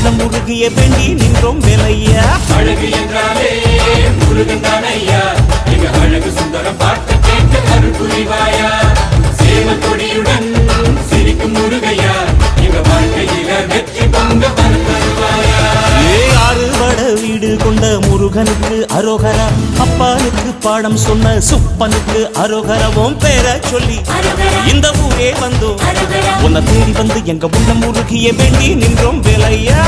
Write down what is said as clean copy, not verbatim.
உள்ளம் முருகிய வேண்டி நின்றோம் வேலையா. அழகு என்றாலே முருகன் தானையா, எங்க அழகு சுந்தரம் பாட்டு கேட்டு அருள் புரிவாயா. சேவல் கொடியுடன் சிரிக்கும் முருகையா, எங்க வாழ்க்கையில வெற்றி பொங்க வரம் தருவாயா. ஆறுபட வீடு கொண்ட முருகனுக்கு அரோகரா, அப்பானுக்கு பாடம் சொன்ன சுப்பனுக்கு அரோகரவும் பேர சொல்லி இந்த ஊரே வந்தோம். உன்னை தேடி வந்து எங்க உள்ளம் முருகிய வேண்டி நின்றோம் வேலையா.